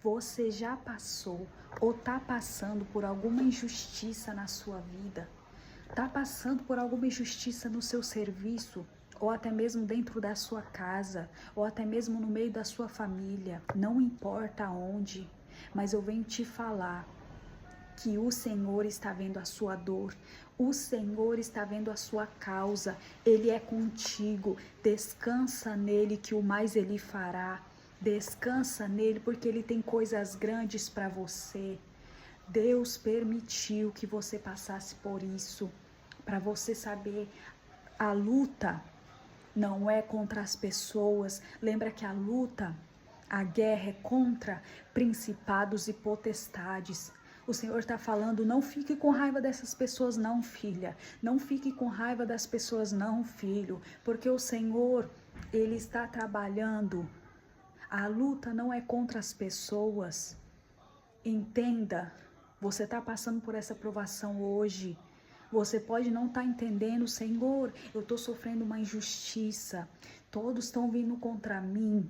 Você já passou ou está passando por alguma injustiça na sua vida? Está passando por alguma injustiça no seu serviço? Ou até mesmo dentro da sua casa? Ou até mesmo no meio da sua família? Não importa onde, mas eu venho te falar que o Senhor está vendo a sua dor, o Senhor está vendo a sua causa, Ele é contigo, descansa nele que o mais Ele fará, descansa nele porque Ele tem coisas grandes para você. Deus permitiu que você passasse por isso, para você saber, a luta não é contra as pessoas, lembra que a guerra é contra principados e potestades. O Senhor está falando, não fique com raiva dessas pessoas não, filha. Não fique com raiva das pessoas não, filho. Porque o Senhor, Ele está trabalhando. A luta não é contra as pessoas. Entenda, você está passando por essa provação hoje. Você pode não estar entendendo, Senhor, eu estou sofrendo uma injustiça. Todos estão vindo contra mim.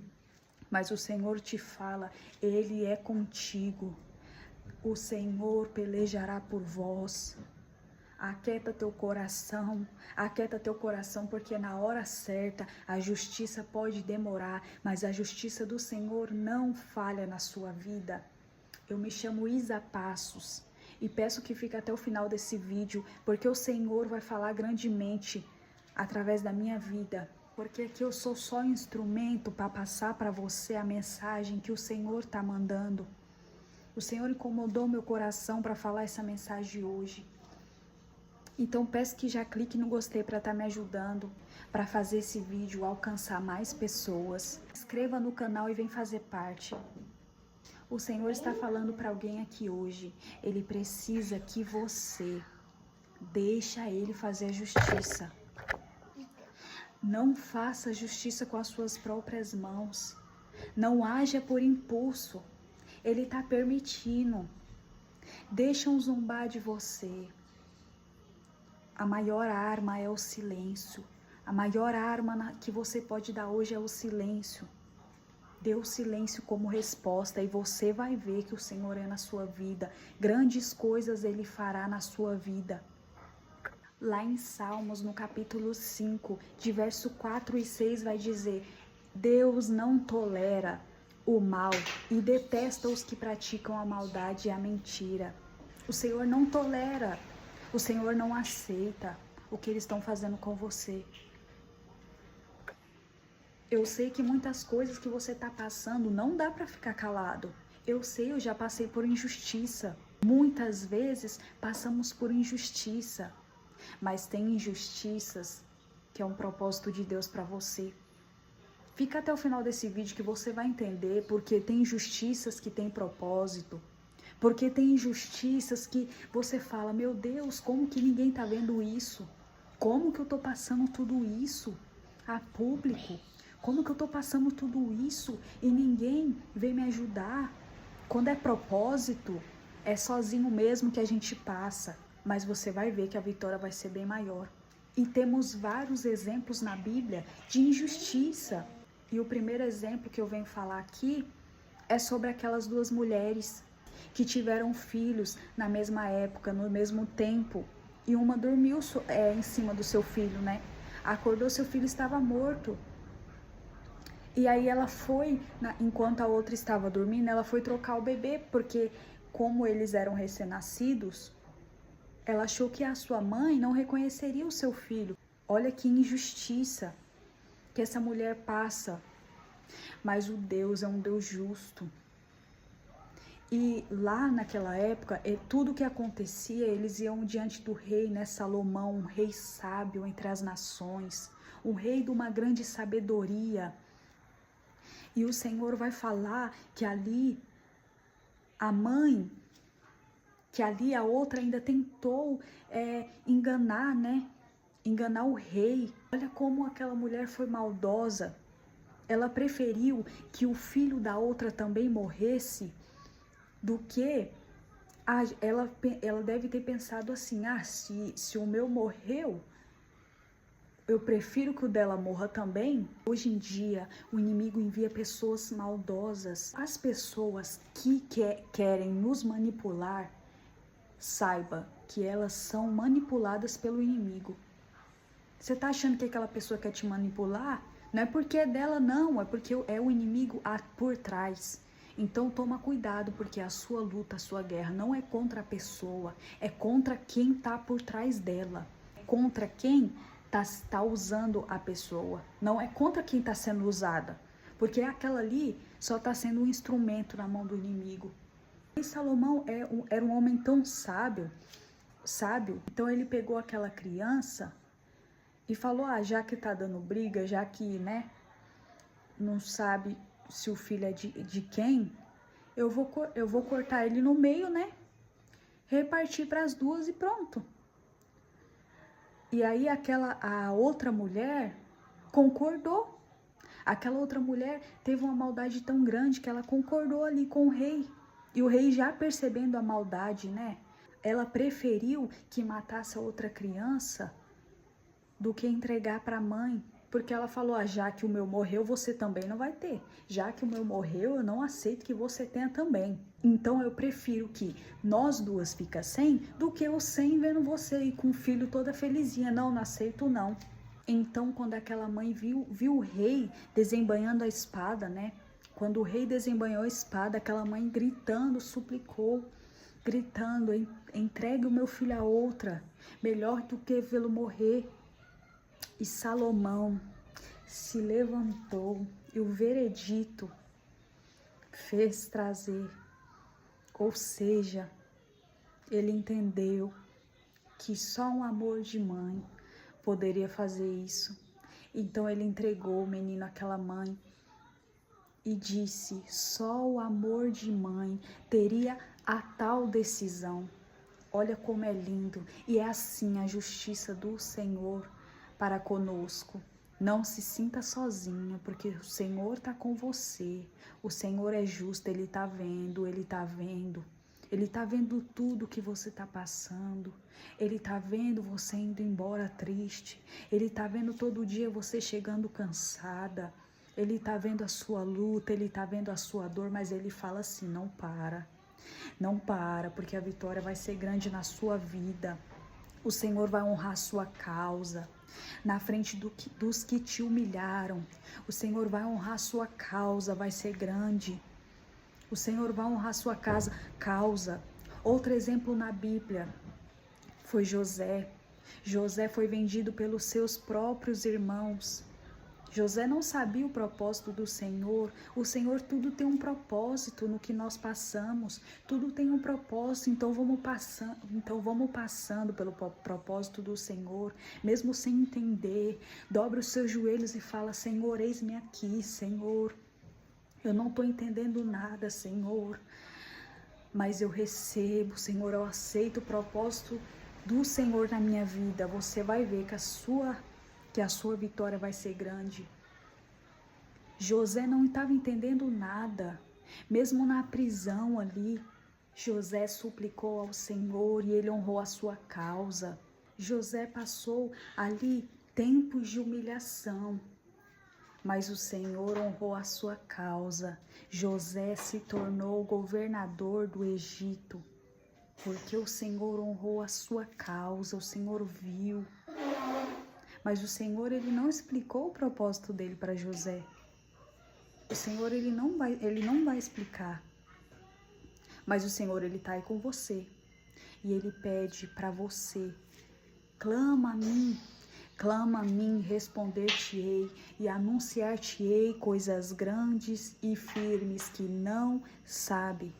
Mas o Senhor te fala, Ele é contigo. O Senhor pelejará por vós. Aquieta teu coração, porque na hora certa a justiça pode demorar, mas a justiça do Senhor não falha na sua vida. Eu me chamo Isa Passos e peço que fique até o final desse vídeo, porque o Senhor vai falar grandemente através da minha vida. Porque aqui eu sou só instrumento para passar para você a mensagem que o Senhor está mandando. O Senhor incomodou meu coração para falar essa mensagem hoje. Então peço que já clique no gostei para estar me ajudando, para fazer esse vídeo alcançar mais pessoas. Inscreva no canal e vem fazer parte. O Senhor está falando para alguém aqui hoje. Ele precisa que você deixa Ele fazer a justiça. Não faça justiça com as suas próprias mãos. Não haja por impulso. Ele está permitindo. Deixam zombar de você. A maior arma é o silêncio. A maior arma que você pode dar hoje é o silêncio. Dê o silêncio como resposta e você vai ver que o Senhor é na sua vida. Grandes coisas Ele fará na sua vida. Lá em Salmos, no capítulo 5, de verso 4 e 6, vai dizer: Deus não tolera o mal e detesta os que praticam a maldade e a mentira. O Senhor não tolera, o Senhor não aceita o que eles estão fazendo com você. Eu sei que muitas coisas que você está passando não dá para ficar calado. Eu sei, eu já passei por injustiça. Muitas vezes passamos por injustiça. Mas tem injustiças que é um propósito de Deus para você. Fica até o final desse vídeo que você vai entender porque tem injustiças que tem propósito. Porque tem injustiças que você fala, meu Deus, como que ninguém tá vendo isso? Como que eu tô passando tudo isso a público? Como que eu tô passando tudo isso e ninguém vem me ajudar? Quando é propósito, é sozinho mesmo que a gente passa. Mas você vai ver que a vitória vai ser bem maior. E temos vários exemplos na Bíblia de injustiça. E o primeiro exemplo que eu venho falar aqui é sobre aquelas duas mulheres que tiveram filhos na mesma época, no mesmo tempo. E uma dormiu em cima do seu filho, né? Acordou, seu filho estava morto. E aí ela foi, enquanto a outra estava dormindo, ela foi trocar o bebê, porque como eles eram recém-nascidos, ela achou que a sua mãe não reconheceria o seu filho. Olha que injustiça que essa mulher passa. Mas o Deus é um Deus justo. E lá naquela época, tudo que acontecia, eles iam diante do rei, né, Salomão, um rei sábio entre as nações, um rei de uma grande sabedoria. E o Senhor vai falar que ali a mãe, que ali a outra ainda tentou enganar, né? Enganar o rei. Olha como aquela mulher foi maldosa. Ela preferiu que o filho da outra também morresse do que ela deve ter pensado assim, se o meu morreu, Eu prefiro que o dela morra também. Hoje em dia, o inimigo envia pessoas maldosas. As pessoas que querem nos manipular, saiba que elas são manipuladas pelo inimigo. Você tá achando que aquela pessoa quer te manipular? Não é porque é dela, não. É porque é o inimigo por trás. Então toma cuidado, porque a sua luta, a sua guerra não é contra a pessoa. É contra quem tá por trás dela. É contra quem tá usando a pessoa. Não é contra quem tá sendo usada. Porque aquela ali só tá sendo um instrumento na mão do inimigo. E Salomão era um homem tão sábio. Então ele pegou aquela criança e falou, já que tá dando briga, já que, né, não sabe se o filho é de quem, eu vou cortar ele no meio, né, repartir para as duas e pronto. E aí a outra mulher concordou. Aquela outra mulher teve uma maldade tão grande que ela concordou ali com o rei. E o rei, já percebendo a maldade, né, ela preferiu que matasse a outra criança do que entregar para a mãe, porque ela falou, já que o meu morreu, você também não vai ter. Já que o meu morreu, eu não aceito que você tenha também. Então eu prefiro que nós duas fica sem, do que eu sem vendo você ir com o filho toda felizinha. Não aceito não. Então quando aquela mãe viu o rei desembanhando a espada, né? Quando o rei desembanhou a espada, aquela mãe gritando, suplicou, gritando, entregue o meu filho a outra, melhor do que vê-lo morrer. E Salomão se levantou e o veredito fez trazer. Ou seja, ele entendeu que só um amor de mãe poderia fazer isso. Então ele entregou o menino àquela mãe e disse, só o amor de mãe teria a tal decisão. Olha como é lindo. E é assim a justiça do Senhor para conosco. Não se sinta sozinha, porque o Senhor está com você. O Senhor é justo, Ele está vendo, Ele está vendo. Ele está vendo tudo que você está passando. Ele está vendo você indo embora triste. Ele está vendo todo dia você chegando cansada. Ele está vendo a sua luta, Ele está vendo a sua dor, mas Ele fala assim, não para. Não para, porque a vitória vai ser grande na sua vida. O Senhor vai honrar a sua causa. Na frente dos que te humilharam, o Senhor vai honrar a sua causa, vai ser grande. O Senhor vai honrar a sua causa. Outro exemplo na Bíblia foi José. José foi vendido pelos seus próprios irmãos. José não sabia o propósito do Senhor. O Senhor, tudo tem um propósito no que nós passamos. Tudo tem um propósito, então vamos passando pelo propósito do Senhor, mesmo sem entender. Dobre os seus joelhos e fala, Senhor, eis-me aqui, Senhor. Eu não estou entendendo nada, Senhor, mas eu recebo, Senhor, eu aceito o propósito do Senhor na minha vida. Você vai ver que a sua vitória vai ser grande. José não estava entendendo nada. Mesmo na prisão ali, José suplicou ao Senhor e ele honrou a sua causa. José passou ali tempos de humilhação, mas o Senhor honrou a sua causa. José se tornou governador do Egito, porque o Senhor honrou a sua causa, o Senhor viu. Mas o Senhor, ele não explicou o propósito dele para José. O Senhor, ele não vai explicar. Mas o Senhor, ele está aí com você. E ele pede para você, clama a mim, responder-te-ei e anunciar-te-ei coisas grandes e firmes que não sabe.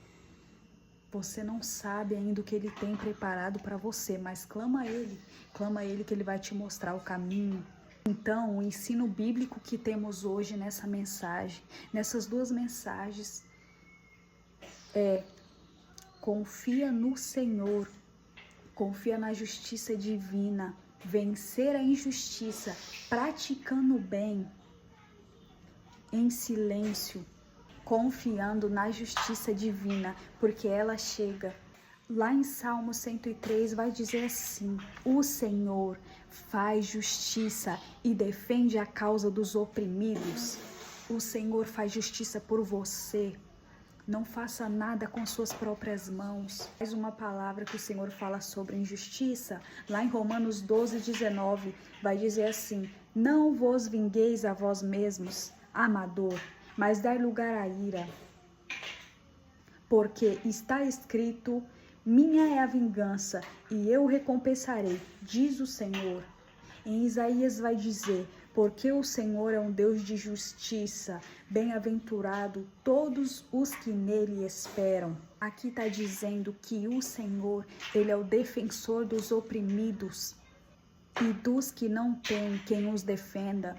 Você não sabe ainda o que ele tem preparado para você, mas clama a ele que ele vai te mostrar o caminho. Então, o ensino bíblico que temos hoje nessa mensagem, nessas duas mensagens, é: confia no Senhor, confia na justiça divina, vencer a injustiça, praticando o bem, em silêncio, confiando na justiça divina, porque ela chega Lá em Salmo 103 vai dizer assim: o Senhor faz justiça e defende a causa dos oprimidos. O Senhor faz justiça por você. Não faça nada com suas próprias mãos. Mais uma palavra que o Senhor fala sobre injustiça. Lá em Romanos 12:19 vai dizer assim: não vos vingueis a vós mesmos, amador, mas dai lugar à ira. Porque está escrito: minha é a vingança, e eu recompensarei, diz o Senhor. Em Isaías vai dizer: porque o Senhor é um Deus de justiça, bem-aventurado todos os que nele esperam. Aqui está dizendo que o Senhor, ele é o defensor dos oprimidos e dos que não têm quem os defenda.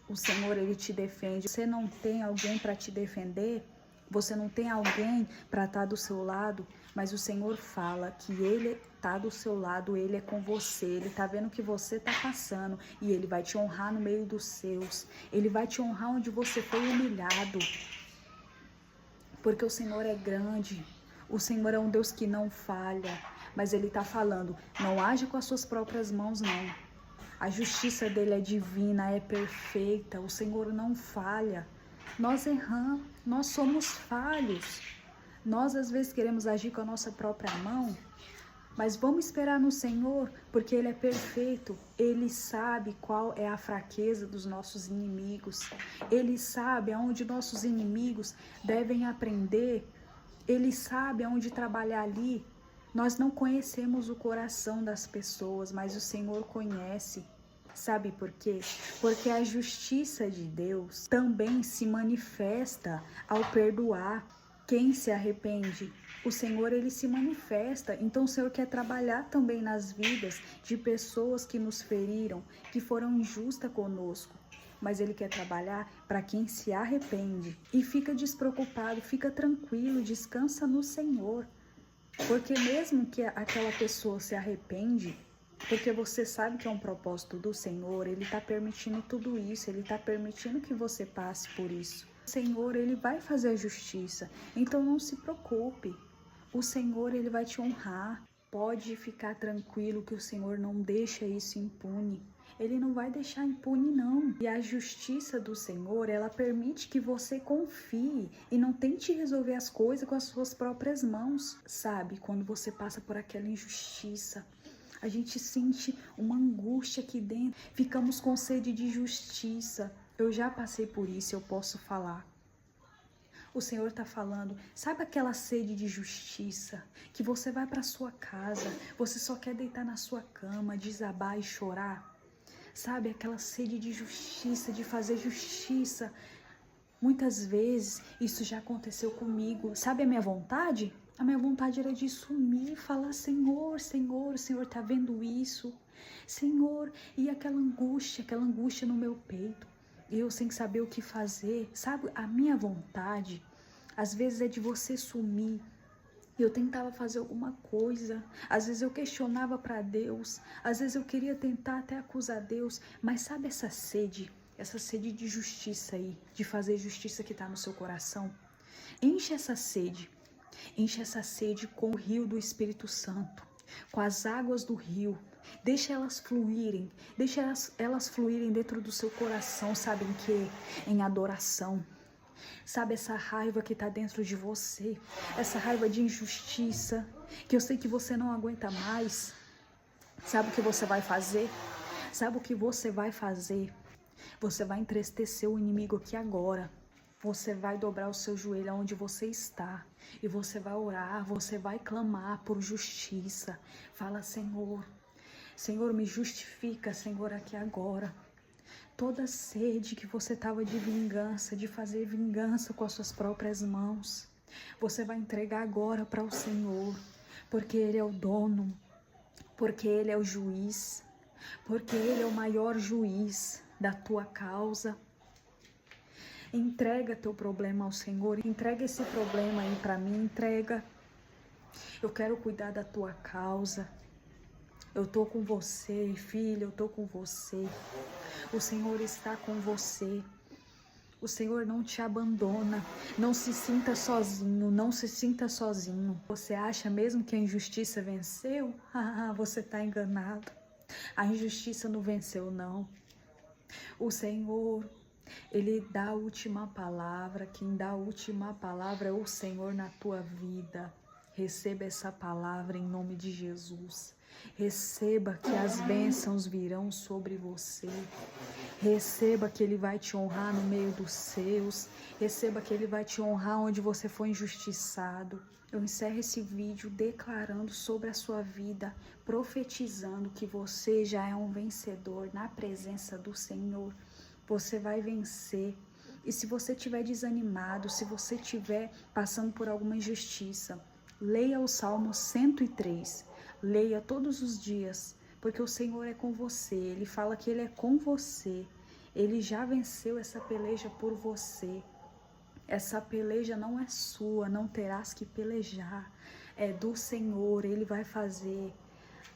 O Senhor, ele te defende. Você não tem alguém para te defender? Você não tem alguém para estar do seu lado? Mas o Senhor fala que Ele está do seu lado, Ele é com você, Ele está vendo o que você está passando e Ele vai te honrar no meio dos seus. Ele vai te honrar onde você foi humilhado. Porque o Senhor é grande, o Senhor é um Deus que não falha, mas Ele está falando: não age com as suas próprias mãos, não. A justiça dele é divina, é perfeita, o Senhor não falha. Nós erramos, nós somos falhos. Nós às vezes queremos agir com a nossa própria mão, mas vamos esperar no Senhor, porque Ele é perfeito. Ele sabe qual é a fraqueza dos nossos inimigos. Ele sabe aonde nossos inimigos devem aprender. Ele sabe aonde trabalhar ali. Nós não conhecemos o coração das pessoas, mas o Senhor conhece. Sabe por quê? Porque a justiça de Deus também se manifesta ao perdoar quem se arrepende. O Senhor, ele se manifesta. Então o Senhor quer trabalhar também nas vidas de pessoas que nos feriram, que foram injustas conosco. Mas Ele quer trabalhar para quem se arrepende. E fica despreocupado, fica tranquilo, descansa no Senhor. Porque mesmo que aquela pessoa se arrepende, porque você sabe que é um propósito do Senhor, Ele está permitindo tudo isso, Ele está permitindo que você passe por isso. O Senhor, Ele vai fazer a justiça, então não se preocupe. O Senhor, Ele vai te honrar. Pode ficar tranquilo que o Senhor não deixa isso impune. Ele não vai deixar impune, não. E a justiça do Senhor, ela permite que você confie e não tente resolver as coisas com as suas próprias mãos. Sabe, quando você passa por aquela injustiça, a gente sente uma angústia aqui dentro. Ficamos com sede de justiça. Eu já passei por isso, eu posso falar. O Senhor está falando, sabe aquela sede de justiça? Que você vai para sua casa, você só quer deitar na sua cama, desabar e chorar? Sabe aquela sede de justiça, de fazer justiça? Muitas vezes isso já aconteceu comigo. Sabe a minha vontade? A minha vontade era de sumir, falar: Senhor, Senhor, o Senhor está vendo isso? Senhor, e aquela angústia no meu peito. Eu sem saber o que fazer. Sabe, a minha vontade, às vezes é de você sumir. Eu tentava fazer alguma coisa, às vezes eu questionava para Deus, às vezes eu queria tentar até acusar Deus, mas sabe essa sede de justiça aí, de fazer justiça que está no seu coração? Enche essa sede com o rio do Espírito Santo, com as águas do rio. Deixa elas fluírem, elas fluírem dentro do seu coração, sabe em quê? Em adoração. Sabe essa raiva que está dentro de você, essa raiva de injustiça, que eu sei que você não aguenta mais. Sabe o que você vai fazer? Sabe o que você vai fazer? Você vai entristecer o inimigo aqui agora. Você vai dobrar o seu joelho onde você está e você vai orar, você vai clamar por justiça. Fala: Senhor, Senhor, me justifica, Senhor, aqui agora. Toda sede que você estava de vingança, de fazer vingança com as suas próprias mãos, você vai entregar agora para o Senhor, porque Ele é o dono, porque Ele é o juiz, porque Ele é o maior juiz da tua causa. Entrega teu problema ao Senhor, entrega esse problema aí para mim, entrega. Eu quero cuidar da tua causa. Eu tô com você, filha, eu tô com você. O Senhor está com você. O Senhor não te abandona. Não se sinta sozinho, não se sinta sozinho. Você acha mesmo que a injustiça venceu? Ah, você está enganado. A injustiça não venceu, não. O Senhor, Ele dá a última palavra. Quem dá a última palavra é o Senhor na tua vida. Receba essa palavra em nome de Jesus. Receba que as bênçãos virão sobre você. Receba que Ele vai te honrar no meio dos seus. Receba que Ele vai te honrar onde você foi injustiçado. Eu encerro esse vídeo declarando sobre a sua vida, profetizando que você já é um vencedor na presença do Senhor. Você vai vencer. E se você estiver desanimado, se você estiver passando por alguma injustiça, leia o Salmo 103. Leia todos os dias, porque o Senhor é com você. Ele fala que Ele é com você. Ele já venceu essa peleja por você. Essa peleja não é sua, não terás que pelejar. É do Senhor. Ele vai fazer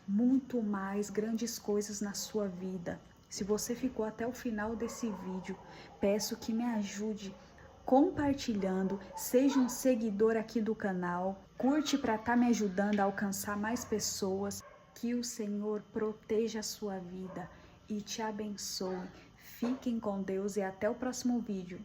muito mais grandes coisas na sua vida. Se você ficou até o final desse vídeo, peço que me ajude compartilhando, seja um seguidor aqui do canal, curte para estar me ajudando a alcançar mais pessoas. Que o Senhor proteja a sua vida e te abençoe. Fiquem com Deus e até o próximo vídeo.